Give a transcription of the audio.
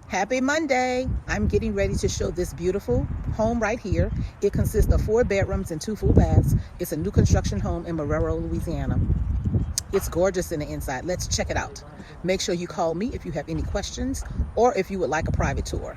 Happy Monday. I'm getting ready to show this beautiful home right here. It consists of 4 bedrooms and 2 full baths. It's a new construction home in Marrero, Louisiana. It's gorgeous in the inside. Let's check it out. Make sure you call me if you have any questions or if you would like a private tour.